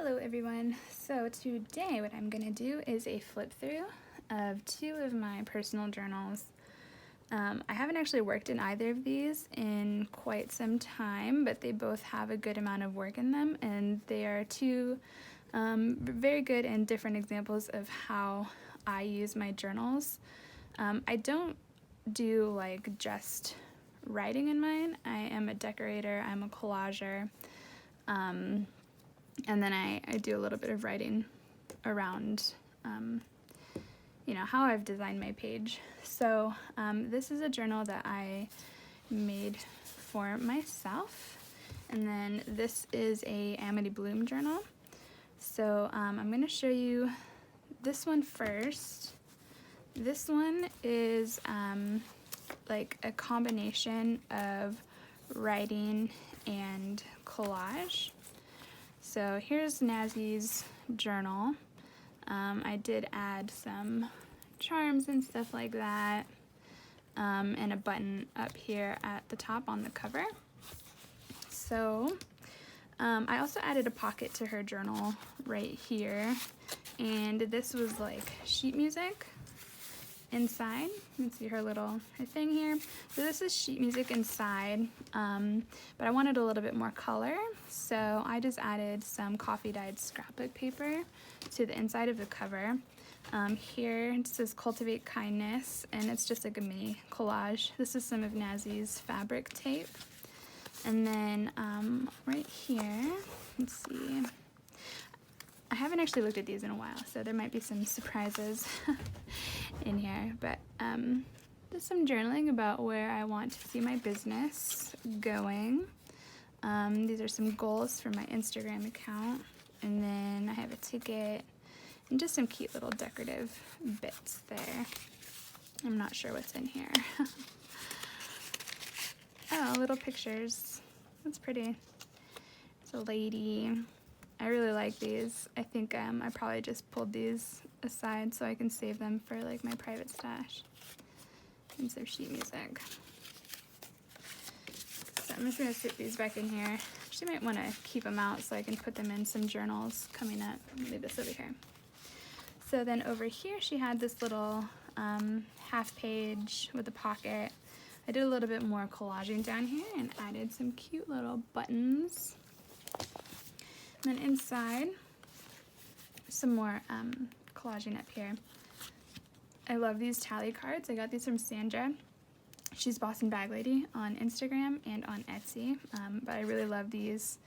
Hello everyone. So today what I'm going to do is a flip through of two of my personal journals. I haven't actually worked in either of these in quite some time, but they both have a good amount of work in them, and they are two very good and different examples of how I use my journals. I don't do like just writing in mine. I am a decorator, I'm a collager, and then I do a little bit of writing around how I've designed my page. So this is a journal that I made for myself, and then this is a Amity Bloom journal. So I'm going to show you this one first. This one is like a combination of writing and collage. So here's Nazzie's journal. I did add some charms and stuff like that, and a button up here at the top on the cover. So I also added a pocket to her journal right here, and this was like sheet music inside. You can see her thing here. So this is sheet music inside, but I wanted a little bit more color, so I just added some coffee dyed scrapbook paper to the inside of the cover. Here it says Cultivate Kindness, and it's just like a mini collage. This is some of Nazzie's fabric tape. And then right here, let's see, I haven't actually looked at these in a while, so there might be some surprises in here, but just some journaling about where I want to see my business going. These are some goals for my Instagram account, and then I have a ticket and just some cute little decorative bits there. I'm not sure what's in here. Oh, little pictures. That's pretty. It's a lady. I really like these. I think I probably just pulled these aside so I can save them for like my private stash. And some sheet music. So I'm just gonna stick these back in here. Actually might wanna keep them out so I can put them in some journals coming up. Leave this over here. So then over here she had this little half page with a pocket. I did a little bit more collaging down here and added some cute little buttons. And then inside, some more collaging up here. I love these tally cards. I got these from Sandra. She's Boss and Bag Lady on Instagram and on Etsy, but I really love these,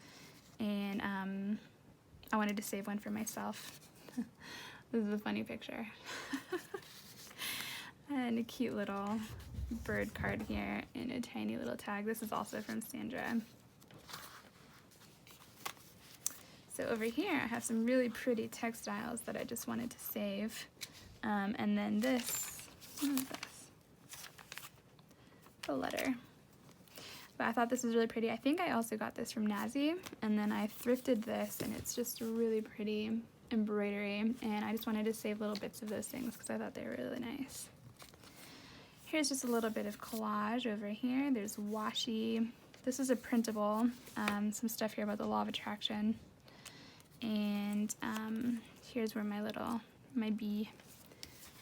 and I wanted to save one for myself. This is a funny picture. And a cute little bird card here and a tiny little tag. This is also from Sandra. So over here I have some really pretty textiles that I just wanted to save. And then this, what is this? A letter. But I thought this was really pretty. I think I also got this from Nazzie, and then I thrifted this, and it's just really pretty embroidery, and I just wanted to save little bits of those things because I thought they were really nice. Here's just a little bit of collage over here. There's washi. This is a printable. Some stuff here about the law of attraction. And here's where my bee,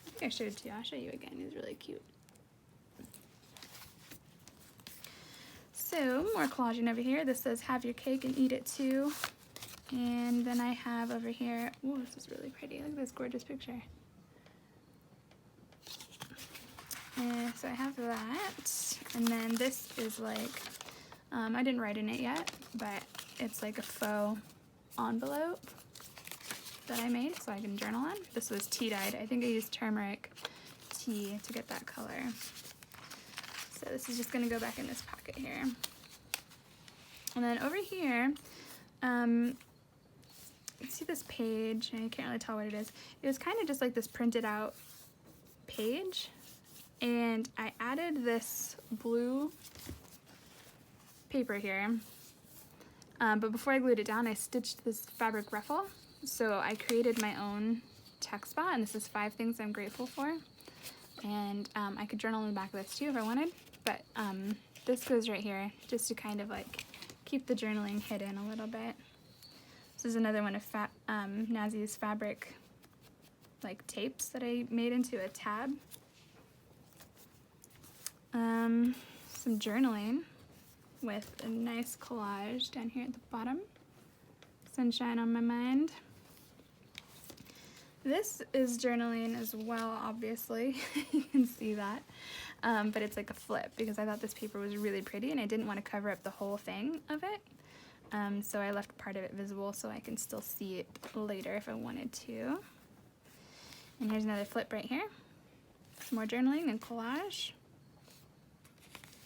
I think I showed it to you. I'll show you again. He's really cute. So more collaging over here. This says have your cake and eat it too. And then I have over here, oh, this is really pretty. Look at this gorgeous picture. And so I have that. And then this is like, I didn't write in it yet, but it's like a faux envelope that I made so I can journal on. This was tea dyed. I think I used turmeric tea to get that color. So this is just gonna go back in this pocket here. And then over here, you see this page, and you can't really tell what it is. It was kind of just like this printed out page, and I added this blue paper here. But before I glued it down, I stitched this fabric ruffle. So I created my own text spot, and this is 5 things I'm grateful for. And I could journal in the back of this too if I wanted, but this goes right here just to kind of like keep the journaling hidden a little bit. This is another one of Nazi's fabric like tapes that I made into a tab. Some journaling with a nice collage down here at the bottom. Sunshine on my mind. This is journaling as well, obviously. You can see that. But it's like a flip because I thought this paper was really pretty and I didn't want to cover up the whole thing of it. So I left part of it visible so I can still see it later if I wanted to. And here's another flip right here. Some more journaling and collage.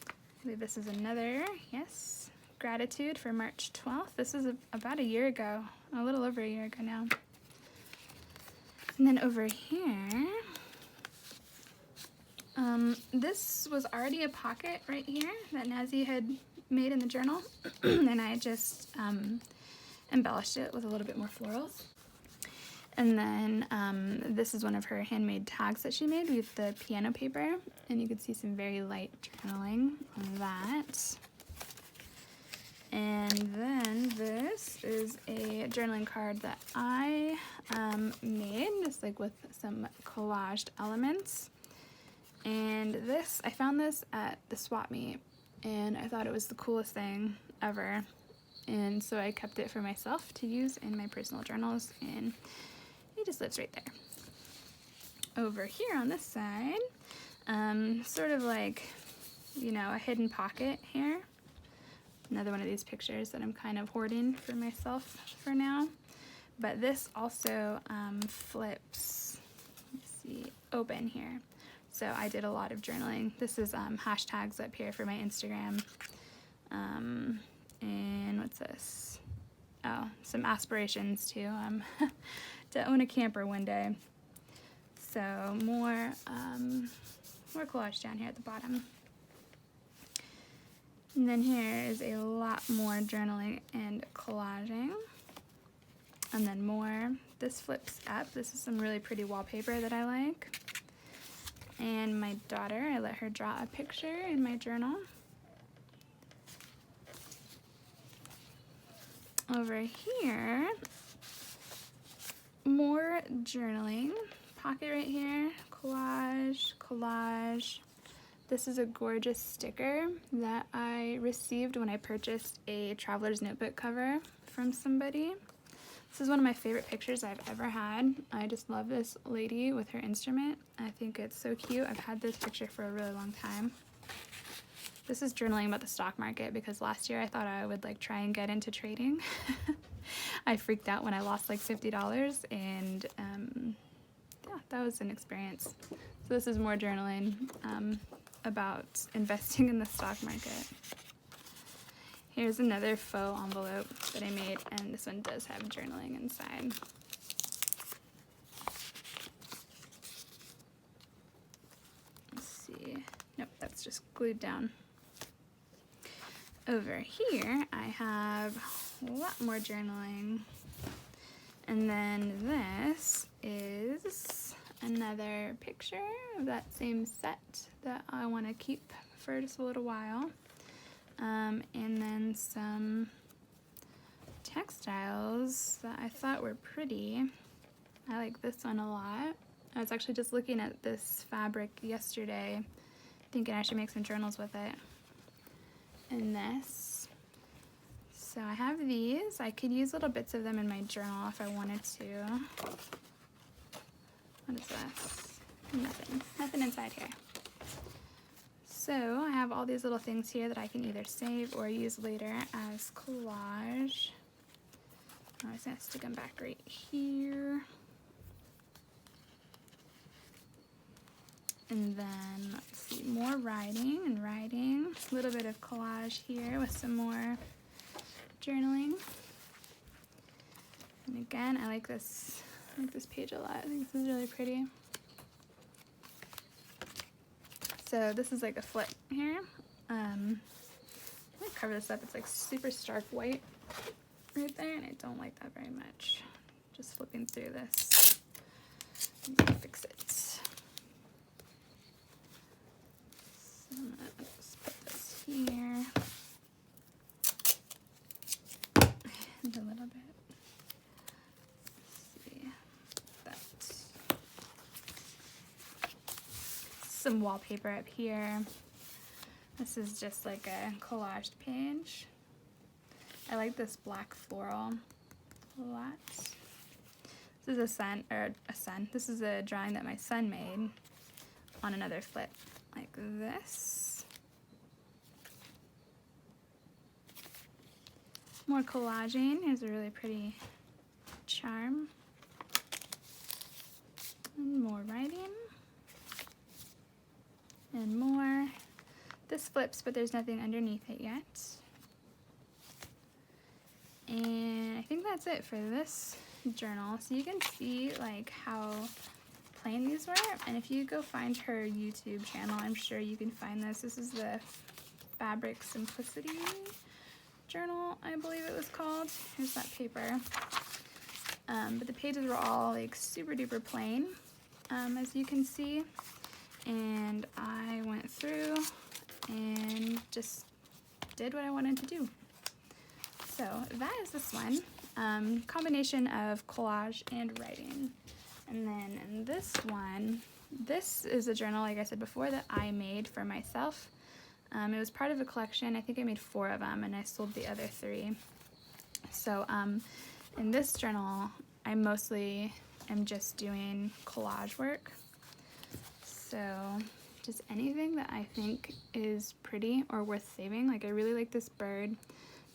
I believe this is another, yes, gratitude for March 12th. This is about a year ago, a little over a year ago now. And then over here, this was already a pocket right here that Nazi had made in the journal, and I just embellished it with a little bit more florals. And then this is one of her handmade tags that she made with the piano paper, and you can see some very light journaling on that. And then this is a journaling card that I made, just like with some collaged elements. And this, I found this at the swap meet, and I thought it was the coolest thing ever. And so I kept it for myself to use in my personal journals, and it just lives right there. Over here on this side, sort of like, you know, a hidden pocket here. Another one of these pictures that I'm kind of hoarding for myself for now. But this also flips, let's see, open here. So I did a lot of journaling. This is hashtags up here for my Instagram. And what's this? Oh, some aspirations to own a camper one day. So more collage down here at the bottom. And then here is a lot more journaling and collaging. And then more. This flips up. This is some really pretty wallpaper that I like. And my daughter, I let her draw a picture in my journal. Over here, more journaling. Pocket right here, collage, collage. This is a gorgeous sticker that I received when I purchased a traveler's notebook cover from somebody. This is one of my favorite pictures I've ever had. I just love this lady with her instrument. I think it's so cute. I've had this picture for a really long time. This is journaling about the stock market because last year I thought I would like try and get into trading. I freaked out when I lost like $50 and yeah, that was an experience. So this is more journaling about investing in the stock market. Here's another faux envelope that I made, and this one does have journaling inside. Let's see. Nope, that's just glued down. Over here, I have a lot more journaling. And then this is another picture of that same set that I want to keep for just a little while. And then some textiles that I thought were pretty. I like this one a lot. I was actually just looking at this fabric yesterday, thinking I should make some journals with it. And this. So I have these. I could use little bits of them in my journal if I wanted to. What is this? Nothing. Nothing inside here. So I have all these little things here that I can either save or use later as collage. I'm just going to stick them back right here. And then, let's see, more writing and writing. A little bit of collage here with some more journaling. And again, I like this page a lot. I think this is really pretty. So this is like a flip here. I'm gonna cover this up. It's like super stark white right there, and I don't like that very much. Just flipping through this. I'm gonna fix it. So I'm gonna just put this here. And a little bit some wallpaper up here. This is just like a collaged page. I like this black floral a lot. This is this is a drawing that my son made on another flip, like this. More collaging. Here's a really pretty charm. And more writing. And more. This flips, but there's nothing underneath it yet. And I think that's it for this journal. So you can see like how plain these were, and if you go find her YouTube channel, I'm sure you can find this. This is the Fabric Simplicity journal, I believe it was called. Here's that paper. But the pages were all like super duper plain, as you can see, and I went through and just did what I wanted to do. So that is this one, combination of collage and writing. And then in this one, this is a journal, like I said before, that I made for myself. It was part of a collection. I think I made 4 of them, and I sold the other 3. So in this journal, I mostly am just doing collage work. So just anything that I think is pretty or worth saving. Like I really like this bird.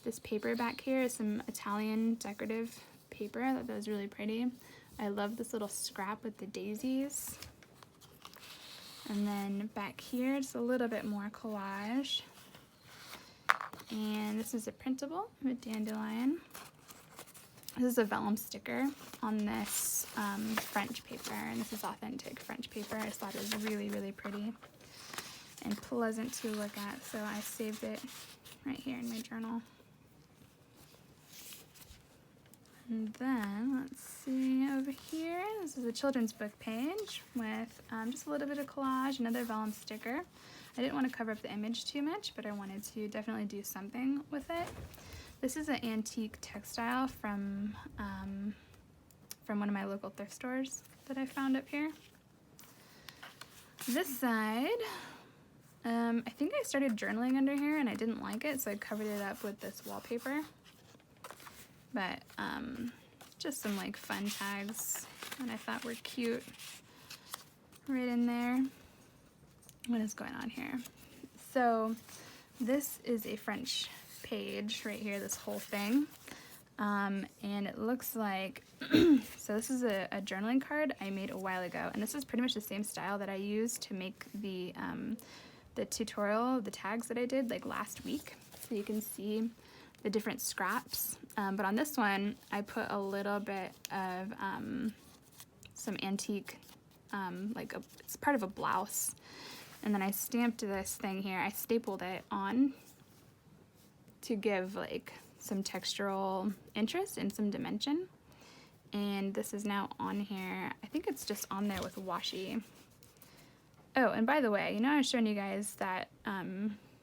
This paper back here is some Italian decorative paper. I thought that was really pretty. I love this little scrap with the daisies. And then back here, just a little bit more collage. And this is a printable with dandelion. This is a vellum sticker on this French paper, and this is authentic French paper. I just thought it was really, really pretty and pleasant to look at, so I saved it right here in my journal. And then, let's see, over here, this is a children's book page with just a little bit of collage, another vellum sticker. I didn't want to cover up the image too much, but I wanted to definitely do something with it. This is an antique textile from one of my local thrift stores that I found up here. This side, I think I started journaling under here and I didn't like it, so I covered it up with this wallpaper. But just some like fun tags that I thought were cute right in there. What is going on here? So this is a French page right here, this whole thing. And it looks like, so this is a journaling card I made a while ago, and this is pretty much the same style that I used to make the tutorial, the tags that I did like last week. So you can see the different scraps, but on this one I put a little bit of some antique, it's part of a blouse, and then I stamped this thing here. I stapled it on to give like some textural interest and some dimension, and this is now on here. I think it's just on there with washi. Oh, and by the way, you know I was showing you guys that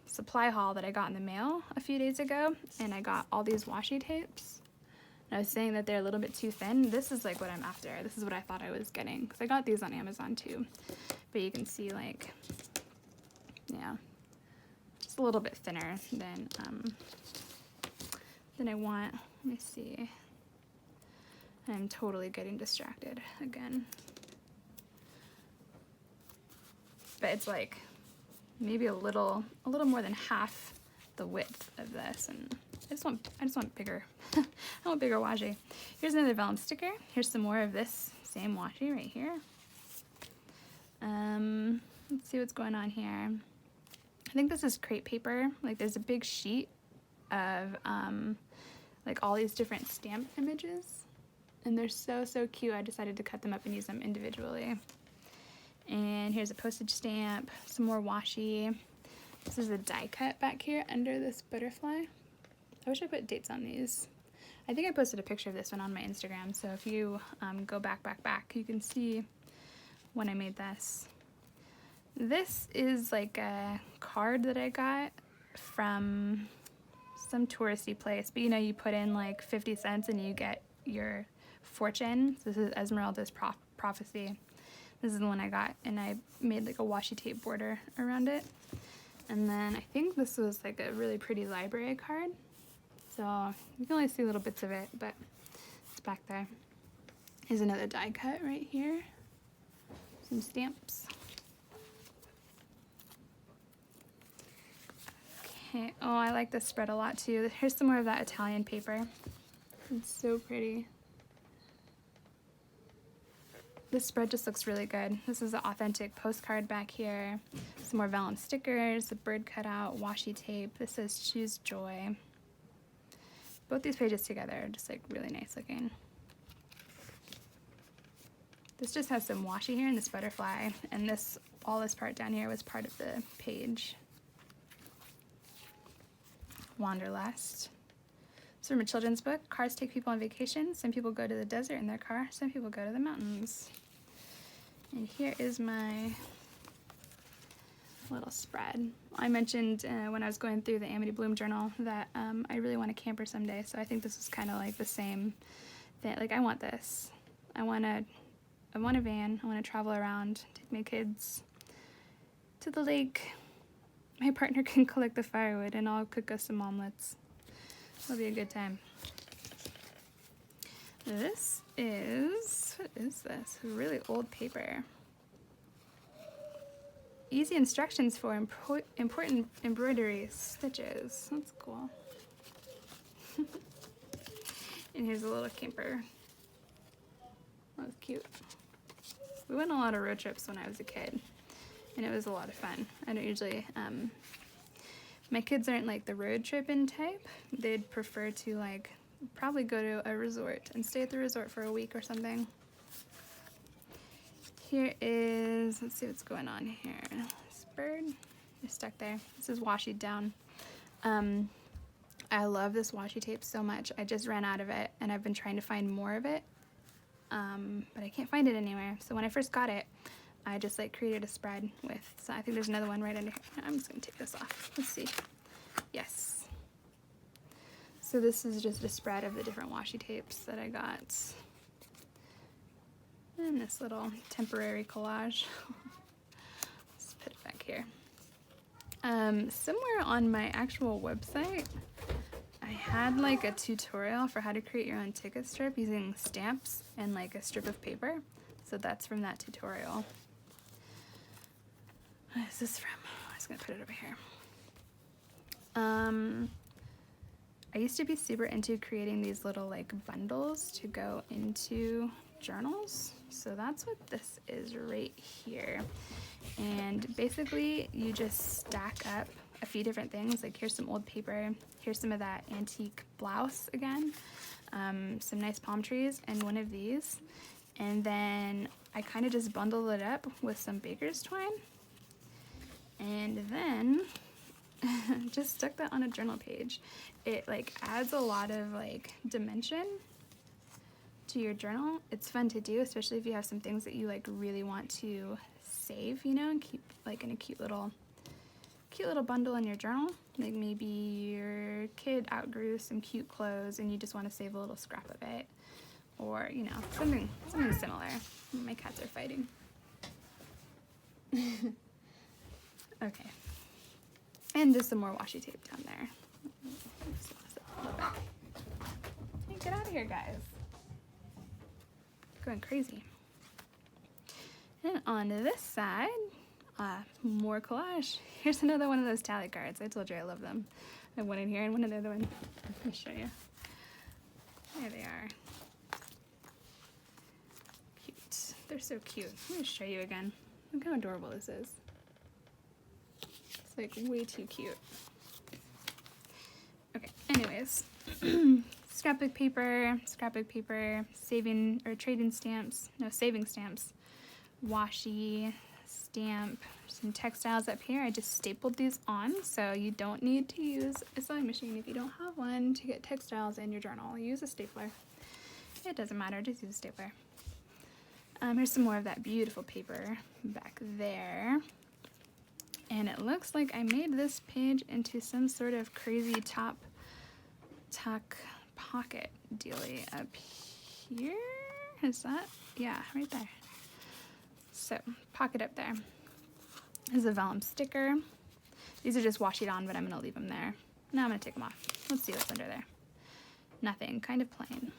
supply haul that I got in the mail a few days ago, and I got all these washi tapes, and I was saying that they're a little bit too thin. This is like what I'm after. This is what I thought I was getting, because I got these on Amazon too, but you can see like, yeah, just a little bit thinner than I want. Let me see. I'm totally getting distracted again, but it's like maybe a little more than half the width of this, and I just want bigger. I want bigger washi. Here's another vellum sticker. Here's some more of this same washi right here. Let's see what's going on here. I think this is crepe paper. Like there's a big sheet of like all these different stamp images, and they're so cute. I decided to cut them up and use them individually. And here's a postage stamp, some more washi. This is a die cut back here under this butterfly. I wish I put dates on these. I think I posted a picture of this one on my Instagram, so if you go back, you can see when I made this. This is like a card that I got from some touristy place, but you know, you put in like 50 cents and you get your fortune. So this is Esmeralda's prophecy. This is the one I got, and I made like a washi tape border around it. And then I think this was like a really pretty library card. So you can only see little bits of it, but it's back there. Here's another die cut right here. Some stamps. Okay, oh, I like this spread a lot too. Here's some more of that Italian paper. It's so pretty. This spread just looks really good. This is an authentic postcard back here. Some more vellum stickers, a bird cutout, washi tape. This says choose joy. Both these pages together are just like really nice looking. This just has some washi here and this butterfly, and this, all this part down here was part of the page. Wanderlust. It's from a children's book. Cars take people on vacation. Some people go to the desert in their car. Some people go to the mountains. And here is my little spread. I mentioned when I was going through the Amity Bloom journal that I really want a camper someday. So I think this is kind of like the same thing. Like, I want this. I want a van. I want to travel around, take my kids to the lake. My partner can collect the firewood and I'll cook us some omelets. It'll be a good time. This is, what is this? Really old paper. Easy instructions for important embroidery stitches. That's cool. And here's a little camper. That was cute. We went on a lot of road trips when I was a kid, and it was a lot of fun. I don't usually, my kids aren't like the road tripping type. They'd prefer to like probably go to a resort and stay at the resort for a week or something. Here is, let's see what's going on here. This bird is stuck there. This is washi down. I love this washi tape so much. I just ran out of it and I've been trying to find more of it, but I can't find it anywhere. So when I first got it, I just like created a spread with, so I think there's another one right under here. I'm just gonna take this off. Let's see. Yes. So this is just a spread of the different washi tapes that I got. And this little temporary collage. Let's put it back here. Somewhere on my actual website, I had like a tutorial for how to create your own ticket strip using stamps and like a strip of paper. So that's from that tutorial. What is this from? I'm just gonna put it over here. I used to be super into creating these little like bundles to go into journals. So that's what this is right here. And basically you just stack up a few different things. Like here's some old paper, here's some of that antique blouse again, some nice palm trees, and one of these. And then I kind of just bundle it up with some baker's twine, and then just stuck that on a journal page. It like adds a lot of like dimension to your journal. It's fun to do, especially if you have some things that you like really want to save, you know, and keep like in a cute little bundle in your journal. Like maybe your kid outgrew some cute clothes and you just want to save a little scrap of it, or you know, something similar. My cats are fighting. Okay, and just some more washi tape down there. Hey, get out of here, guys. Going crazy. And on this side, more collage. Here's another one of those tally cards. I told you I love them. I have one in here and one in the other one. Let me show you. There they are. Cute. They're so cute. Let me show you again. Look how adorable this is. It's like way too cute. Okay, anyways. Scrapbook paper, saving or trading stamps, no, saving stamps, washi, stamp, some textiles up here. I just stapled these on, so you don't need to use a sewing machine if you don't have one to get textiles in your journal. Use a stapler. It doesn't matter, just use a stapler. Here's some more of that beautiful paper back there. And it looks like I made this page into some sort of crazy tuck pocket dealy up here. Is that? Yeah, right there. So pocket up there. This is a vellum sticker. These are just washi on, but I'm gonna leave them there. Now I'm gonna take them off. Let's see what's under there. Nothing, kind of plain.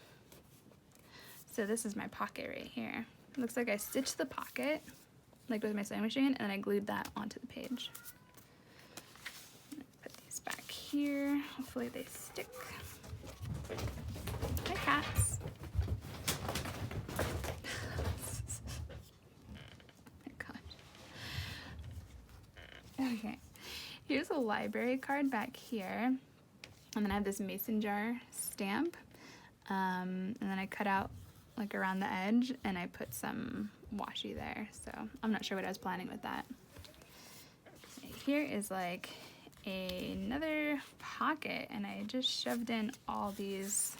So this is my pocket right here. It looks like I stitched the pocket, like with my sewing machine, and then I glued that onto the page. Put these back here. Hopefully they stick. Hi, cats. Okay, here's a library card back here, and then I have this mason jar stamp, and then I cut out like around the edge and I put some washi there, so I'm not sure what I was planning with that. Here is like another pocket, and I just shoved in all these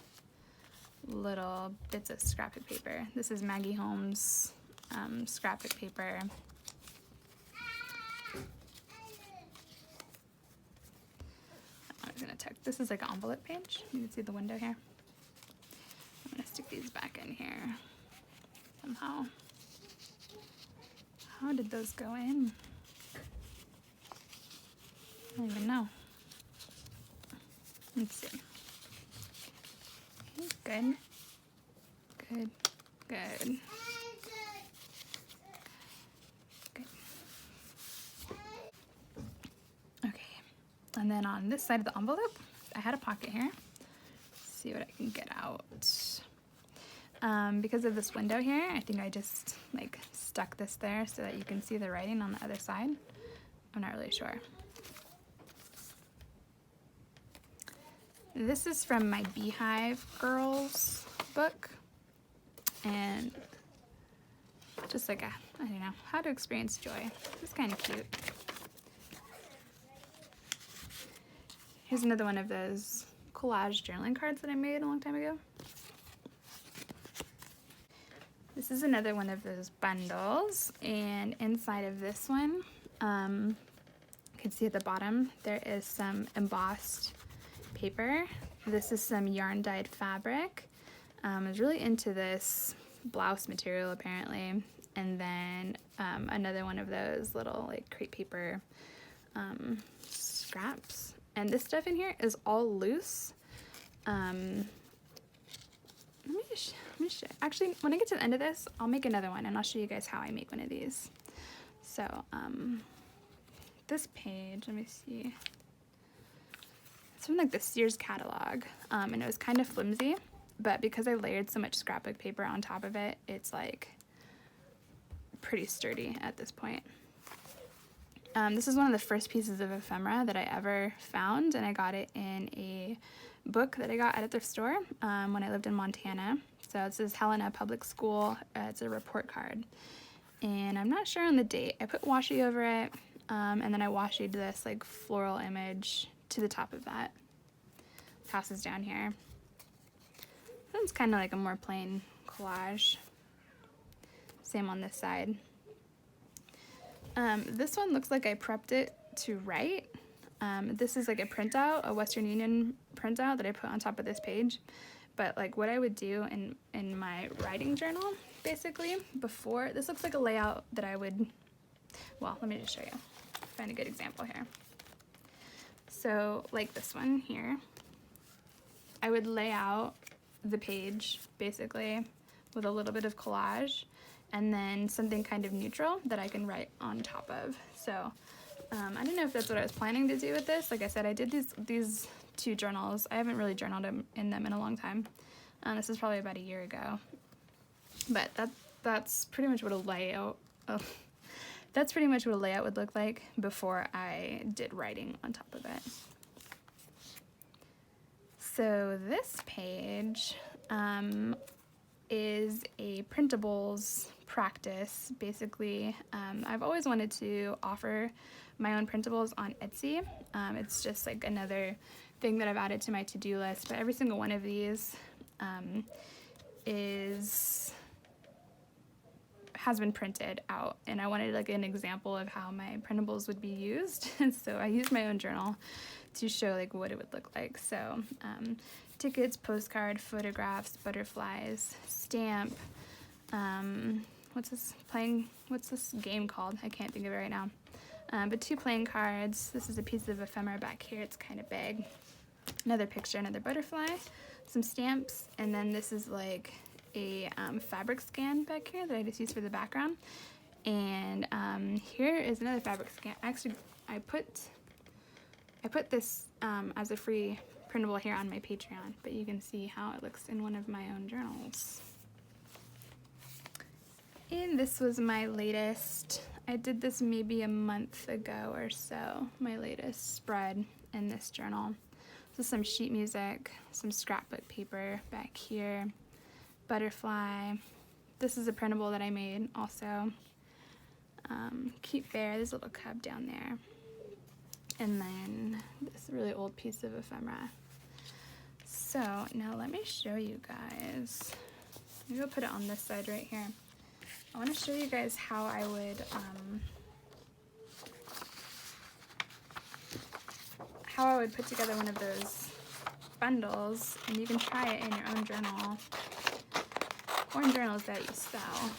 little bits of scrapbook paper. This is Maggie Holmes scrapbook paper. Gonna tuck. This is like an envelope page. You can see the window here. I'm gonna stick these back in here somehow. How did those go in? I don't even know. Let's see. Okay, good. Good. And then on this side of the envelope, I had a pocket here. Let's see what I can get out. Because of this window here, I think I just like stuck this there so that you can see the writing on the other side. I'm not really sure. This is from my Beehive Girls book. And just like I don't know, how to experience joy. It's kind of cute. Here's another one of those collage journaling cards that I made a long time ago. This is another one of those bundles, and inside of this one, you can see at the bottom, there is some embossed paper. This is some yarn dyed fabric. I was really into this blouse material apparently, and then another one of those little like crepe paper scraps. And this stuff in here is all loose. Let me show. Actually, when I get to the end of this, I'll make another one and I'll show you guys how I make one of these. So, this page, let me see. It's from like the Sears catalog, and it was kind of flimsy, but because I layered so much scrapbook paper on top of it, it's like pretty sturdy at this point. This is one of the first pieces of ephemera that I ever found, and I got it in a book that I got at a thrift store when I lived in Montana. So this is Helena Public School. It's a report card, and I'm not sure on the date. I put washi over it, and then I washied this like floral image to the top of that. House is down here. It's kind of like a more plain collage. Same on this side. This one looks like I prepped it to write. This is like a printout, a Western Union printout that I put on top of this page. But like what I would do in my writing journal, basically, before, this looks like a layout that I would, well, let me just show you. Find a good example here. So like this one here, I would lay out the page basically with a little bit of collage, and then something kind of neutral that I can write on top of. So I don't know if that's what I was planning to do with this. Like I said, I did these two journals. I haven't really journaled in them in a long time. This is probably about a year ago. But that's pretty much what a layout. That's pretty much what a layout would look like before I did writing on top of it. So this page is a printables practice. Basically, I've always wanted to offer my own printables on Etsy. It's just like another thing that I've added to my to-do list, but every single one of these has been printed out, and I wanted like an example of how my printables would be used. And so I used my own journal to show like what it would look like. So tickets, postcard, photographs, butterflies, stamp, what's this game called? I can't think of it right now. But 2 playing cards. This is a piece of ephemera back here. It's kind of big. Another picture, another butterfly, some stamps, and then this is like a fabric scan back here that I just used for the background. And here is another fabric scan. Actually, I put this as a free printable here on my Patreon, but you can see how it looks in one of my own journals. And this was my latest, I did this maybe a month ago or so, my latest spread in this journal. So some sheet music, some scrapbook paper back here, butterfly. This is a printable that I made also. Keep Bear, there's a little cub down there. And then this really old piece of ephemera. So now let me show you guys. Maybe I'll put it on this side right here. I want to show you guys how I would put together one of those bundles, and you can try it in your own journal or in journals that you sell.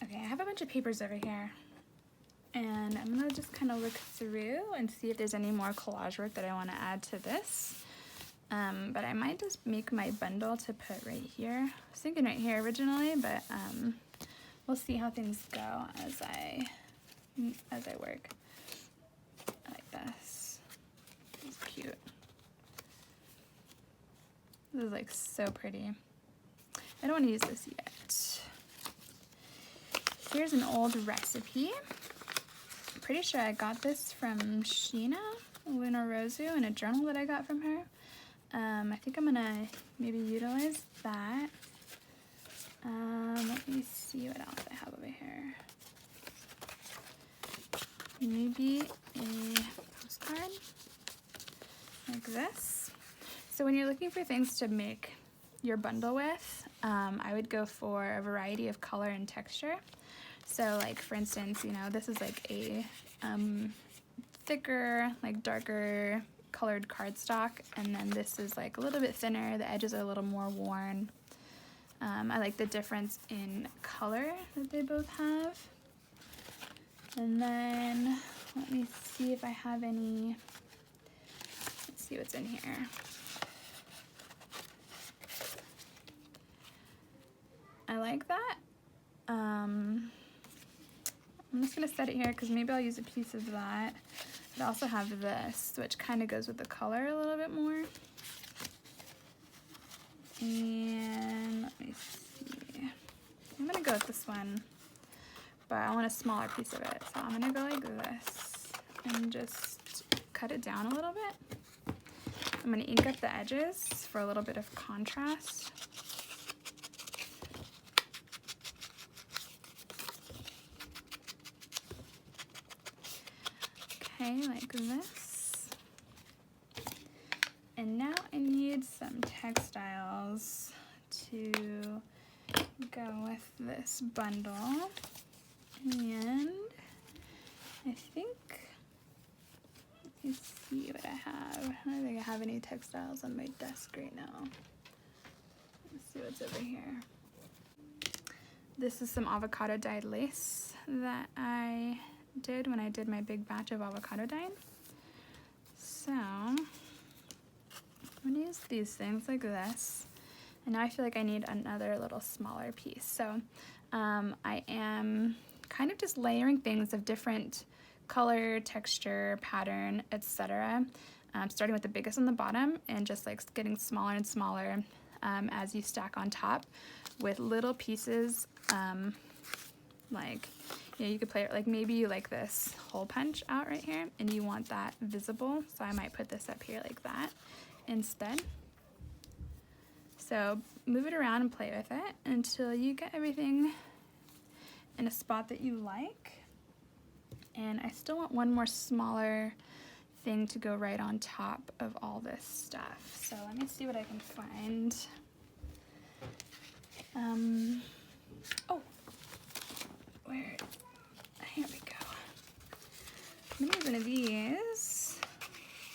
Okay, I have a bunch of papers over here, and I'm gonna just kind of look through and see if there's any more collage work that I want to add to this. But I might just make my bundle to put right here. I was thinking right here originally, but we'll see how things go as I work. I like this. It's cute. This is like so pretty. I don't want to use this yet. Here's an old recipe. I'm pretty sure I got this from Sheena Luna Rosu in a journal that I got from her. I think I'm gonna maybe utilize that. Let me see what else I have over here. Maybe a postcard like this. So when you're looking for things to make your bundle with, I would go for a variety of color and texture. So like for instance, you know, this is like a thicker, like darker colored cardstock, and then this is like a little bit thinner, the edges are a little more worn. I like the difference in color that they both have. And then let me see if I have any, let's see what's in here. I like that. I'm just gonna set it here because maybe I'll use a piece of that. I also have this, which kind of goes with the color a little bit more. And let me see. I'm gonna go with this one, but I want a smaller piece of it. So I'm gonna go like this and just cut it down a little bit. I'm gonna ink up the edges for a little bit of contrast. Okay, like this. And now I need some textiles to go with this bundle. And I think, let's see what I have. I don't think I have any textiles on my desk right now. Let's see what's over here. This is some avocado dyed lace that I did when I did my big batch of avocado dye. So I'm gonna use these things like this. And now I feel like I need another little smaller piece. So I am kind of just layering things of different color, texture, pattern, etc. Starting with the biggest on the bottom and just like getting smaller and smaller as you stack on top with little pieces. Like, you know, you could play it like maybe you like this hole punch out right here and you want that visible. So I might put this up here like that instead. So move it around and play with it until you get everything in a spot that you like. And I still want one more smaller thing to go right on top of all this stuff. So let me see what I can find. Oh, where? Here we go. I'm gonna use one of these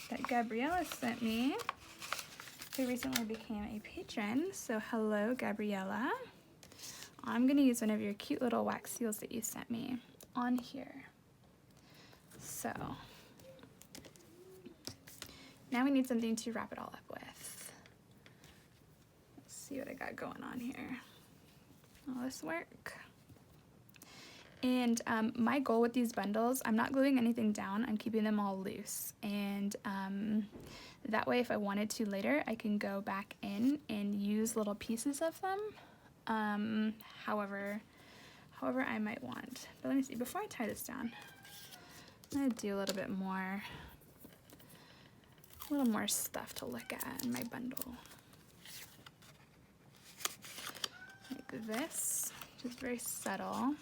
that Gabriella sent me, who recently became a patron. So hello, Gabriella. I'm gonna use one of your cute little wax seals that you sent me on here. So now we need something to wrap it all up with. Let's see what I got going on here. Will this work? And my goal with these bundles, I'm not gluing anything down, I'm keeping them all loose. And that way if I wanted to later, I can go back in and use little pieces of them, however I might want. But let me see, before I tie this down, I'm gonna do a little more stuff to look at in my bundle. Like this, just very subtle.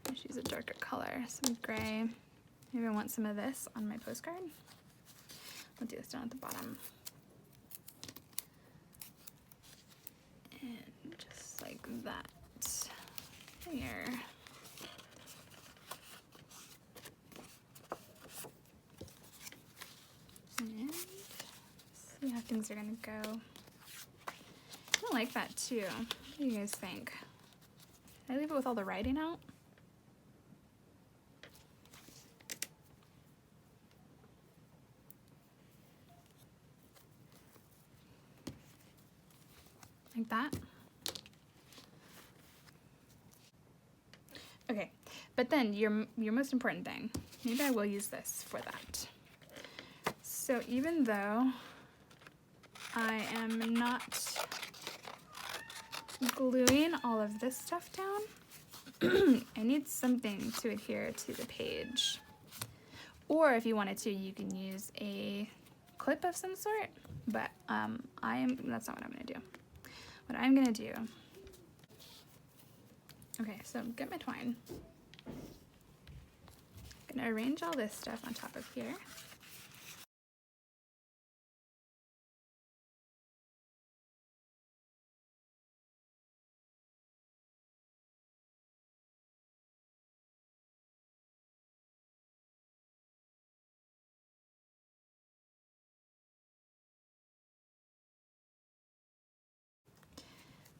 Let's use a darker color, some gray. Maybe I want some of this on my postcard. I'll do this down at the bottom. And just like that. There. And see how things are gonna go. I like that too. What do you guys think? Should I leave it with all the writing out? Like that? Okay, but then your most important thing, maybe I will use this for that. So even though I am not gluing all of this stuff down, I need something to adhere to the page. Or if you wanted to, you can use a clip of some sort, but that's not what I'm gonna do. What I'm gonna do, okay, so get my twine. I'm gonna arrange all this stuff on top of here.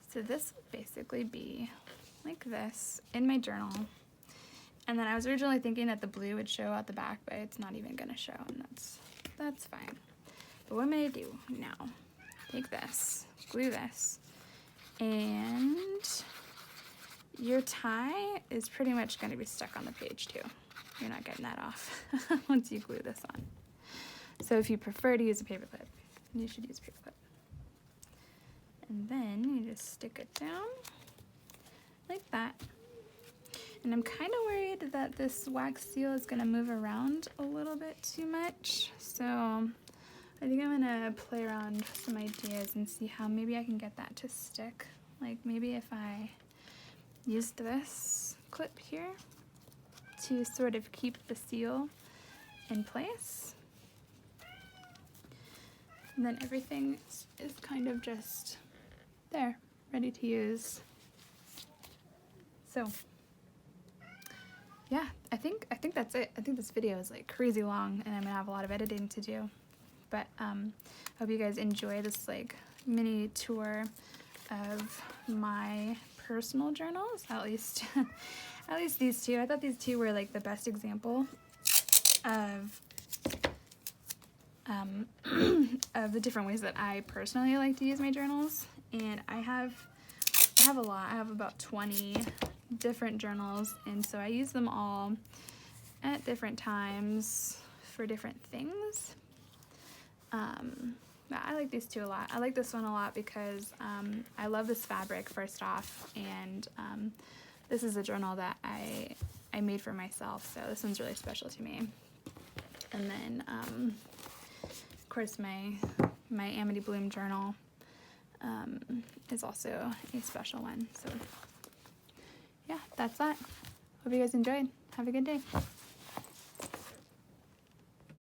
So this will basically be like this in my journal. And then I was originally thinking that the blue would show out the back, but it's not even gonna show, and that's fine. But what I'm gonna do now, take this, glue this, and your tie is pretty much gonna be stuck on the page too. You're not getting that off once you glue this on. So if you prefer to use a paper clip, you should use a paper clip. And then you just stick it down like that. And I'm kind of worried that this wax seal is gonna move around a little bit too much. So I think I'm gonna play around with some ideas and see how maybe I can get that to stick. Like maybe if I used this clip here to sort of keep the seal in place. And then everything is kind of just there, ready to use. So yeah, I think that's it. I think this video is like crazy long and I'm gonna have a lot of editing to do. But hope you guys enjoy this like mini tour of my personal journals, at least at least these two. I thought these two were like the best example of of the different ways that I personally like to use my journals. And I have a lot. I have about 20 different journals, and so I use them all at different times for different things. But I like these two a lot. I like this one a lot because I love this fabric, first off, and this is a journal that I made for myself, so this one's really special to me. And then of course my Amity Bloom journal is also a special one. So yeah, that's that. Hope you guys enjoyed. Have a good day.